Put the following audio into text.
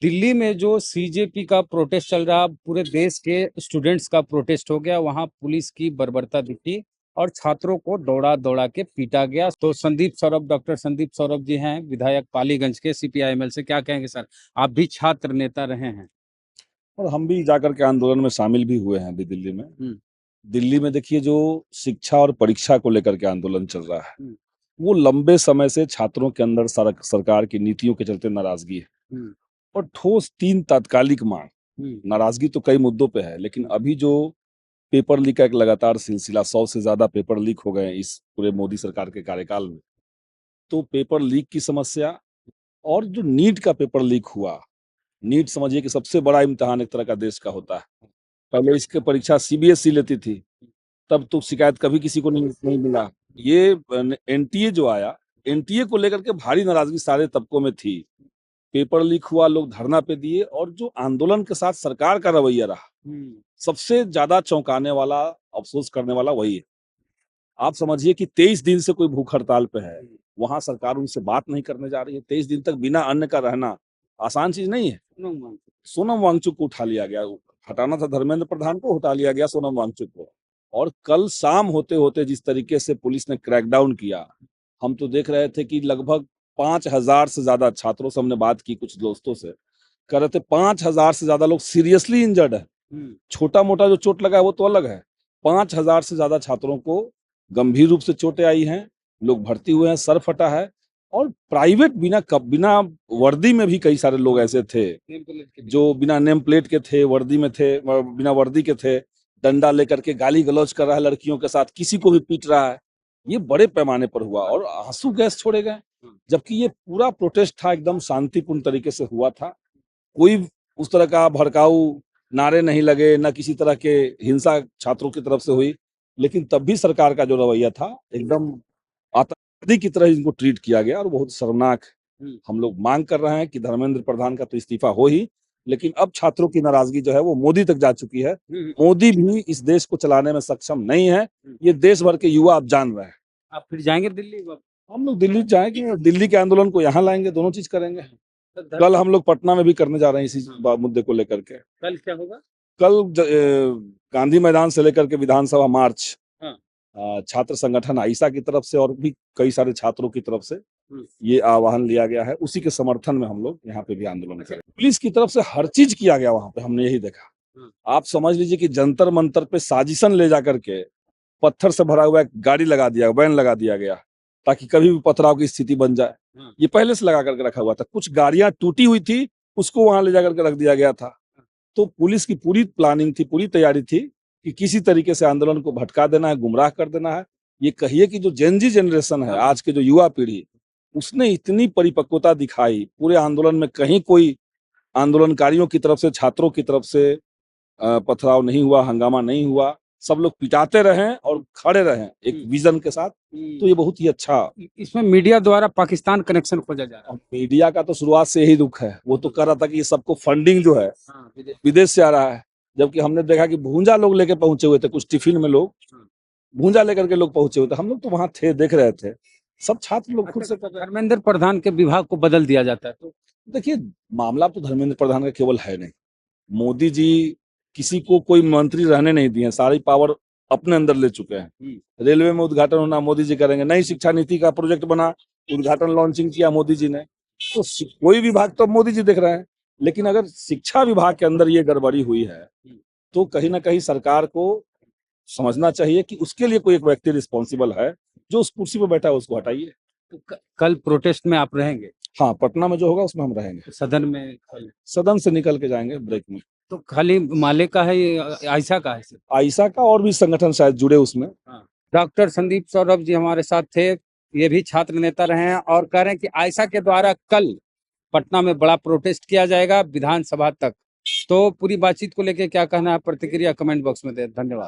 दिल्ली में जो सीजेपी का प्रोटेस्ट चल रहा, पूरे देश के स्टूडेंट्स का प्रोटेस्ट हो गया, वहां पुलिस की बर्बरता दिखी और छात्रों को दौड़ा दौड़ा के पीटा गया। तो डॉक्टर संदीप सौरभ जी हैं, विधायक पालीगंज के सीपीआईएमएल से। क्या कहेंगे सर, आप भी छात्र नेता रहे हैं। और हम भी जाकर के आंदोलन में शामिल भी हुए हैं अभी दिल्ली में। दिल्ली में देखिए, जो शिक्षा और परीक्षा को लेकर के आंदोलन चल रहा है, वो लंबे समय से छात्रों के अंदर सरकार की नीतियों के चलते नाराजगी है और ठोस 3 तात्कालिक मांग। नाराजगी तो कई मुद्दों पे है, लेकिन अभी जो पेपर लीक का एक लगातार सिलसिला, 100 से ज्यादा पेपर लीक हो गए इस पूरे मोदी सरकार के कार्यकाल में। तो पेपर लीक की समस्या और जो नीट का पेपर लीक हुआ, नीट समझिए कि सबसे बड़ा इम्तिहान एक तरह का देश का होता है। पहले इसकी परीक्षा सीबीएसई लेती थी, तब तो शिकायत कभी किसी को नहीं मिला। ये एनटीए जो आया, एनटीए को लेकर के भारी नाराजगी सारे तबकों में थी। पेपर लीक हुआ, लोग धरना पे दिए, और जो आंदोलन के साथ सरकार का रवैया रहा, सबसे ज्यादा चौंकाने वाला, अफसोस करने वाला वही है। आप समझिए कि 23 दिन से कोई भूख हड़ताल पे है, वहां सरकार उनसे बात नहीं करने जा रही है। 23 दिन तक बिना अन्न का रहना आसान चीज नहीं है। सोनम वांगचुक को उठा लिया गया, हटाना था धर्मेंद्र प्रधान को, उठा लिया गया सोनम वांगचुक को। और कल शाम होते होते जिस तरीके से पुलिस ने क्रैकडाउन किया, हम तो देख रहे थे कि लगभग 5,000 से ज्यादा छात्रों से हमने बात की, कुछ दोस्तों से कह रहे थे 5,000 से ज्यादा लोग सीरियसली इंजर्ड है। छोटा मोटा जो चोट लगा है वो तो अलग है, 5,000 से ज्यादा छात्रों को गंभीर रूप से चोटें आई हैं, लोग भर्ती हुए हैं, सर फटा है। और प्राइवेट बिना वर्दी में भी कई सारे लोग ऐसे थे जो बिना नेम प्लेट के थे, वर्दी में थे, बिना वर्दी के थे, डंडा लेकर के गाली गलौज कर रहा है लड़कियों के साथ, किसी को भी पीट रहा है। ये बड़े पैमाने पर हुआ और आंसू गैस छोड़े गए, जबकि ये पूरा प्रोटेस्ट था, एकदम शांतिपूर्ण तरीके से हुआ था। कोई उस तरह का भड़काऊ नारे नहीं लगे, ना किसी तरह के हिंसा छात्रों की तरफ से हुई। लेकिन तब भी सरकार का जो रवैया था, एकदम आतंकवादी की तरह इनको ट्रीट किया गया और बहुत शर्मनाक। हम लोग मांग कर रहे हैं कि धर्मेंद्र प्रधान का तो इस्तीफा हो ही, लेकिन अब छात्रों की नाराजगी जो है वो मोदी तक जा चुकी है। मोदी भी इस देश को चलाने में सक्षम नहीं है, ये देश भर के युवा आप जान रहे हैं। आप फिर जाएंगे दिल्ली? हम लोग दिल्ली जाएंगे, दिल्ली के आंदोलन को यहाँ लाएंगे, दोनों चीज करेंगे। कल हम लोग पटना में भी करने जा रहे हैं इसी मुद्दे को लेकर के। कल क्या होगा? कल गांधी मैदान से लेकर के विधानसभा मार्च, छात्र संगठन आईसा की तरफ से और भी कई सारे छात्रों की तरफ से ये आह्वान लिया गया है। उसी के समर्थन में हम लोग यहाँ पे भी आंदोलन करें। पुलिस की तरफ से हर चीज किया गया वहां पे, हमने यही देखा। आप समझ लीजिए कि जंतर मंतर पे साजिशन ले जाकर के पत्थर से भरा हुआ एक गाड़ी लगा दिया, वैन लगा दिया गया, ताकि कभी भी पथराव की स्थिति बन जाए। ये पहले से लगा करके रखा हुआ था। कुछ गाड़ियां टूटी हुई थी, उसको वहां ले जाकर के रख दिया गया था। तो पुलिस की पूरी प्लानिंग थी, पूरी तैयारी थी कि किसी तरीके से आंदोलन को भटका देना है, गुमराह कर देना है। ये कहिए कि जो जेनजी जनरेशन है, आज के जो युवा पीढ़ी, उसने इतनी परिपक्वता दिखाई पूरे आंदोलन में। कहीं कोई आंदोलनकारियों की तरफ से, छात्रों की तरफ से पथराव नहीं हुआ, हंगामा नहीं हुआ। सब लोग पिटाते रहे और खड़े रहे एक विजन के साथ। तो ये बहुत ही अच्छा। इसमें मीडिया द्वारा पाकिस्तान कनेक्शन खोजा जा रहा है। मीडिया का तो शुरुआत से यही दुख है। वो तो कह रहा था कि ये सबको फंडिंग जो है विदेश से आ रहा है, जबकि हमने देखा कि भूंजा लोग लेके पहुंचे हुए थे, कुछ टिफिन में लोग भूंजा लेकर के लोग पहुंचे हुए थे। हम लोग तो वहां थे, देख रहे थे। सब छात्र लोग खुद से। धर्मेंद्र प्रधान के विभाग को बदल दिया जाता है तो देखिए, मामला तो धर्मेंद्र प्रधान का केवल है नहीं। मोदी जी किसी को कोई मंत्री रहने नहीं दिए, सारी पावर अपने अंदर ले चुके हैं। रेलवे में उद्घाटन होना मोदी जी करेंगे, नई शिक्षा नीति का प्रोजेक्ट बना, उद्घाटन लॉन्चिंग किया मोदी जी ने। तो कोई विभाग तो मोदी जी देख रहे हैं। लेकिन अगर शिक्षा विभाग के अंदर ये गड़बड़ी हुई है, तो कहीं ना कहीं सरकार को समझना चाहिए कि उसके लिए कोई एक व्यक्ति रिस्पॉन्सिबल है। जो उस कुर्सी पर बैठा है उसको हटाइए। तो कल प्रोटेस्ट में आप रहेंगे? हाँ, पटना में जो होगा उसमें हम रहेंगे। सदन में? सदन से निकल के जाएंगे ब्रेक में। तो खाली माले का है, ये आयशा का है? आयशा का और भी संगठन शायद जुड़े उसमें। डॉक्टर संदीप सौरभ जी हमारे साथ थे, ये भी छात्र नेता रहे हैं और कह रहे हैं कि आयशा के द्वारा कल पटना में बड़ा प्रोटेस्ट किया जाएगा विधानसभा तक। तो पूरी बातचीत को लेकर क्या कहना है, प्रतिक्रिया कमेंट बॉक्स में दे। धन्यवाद।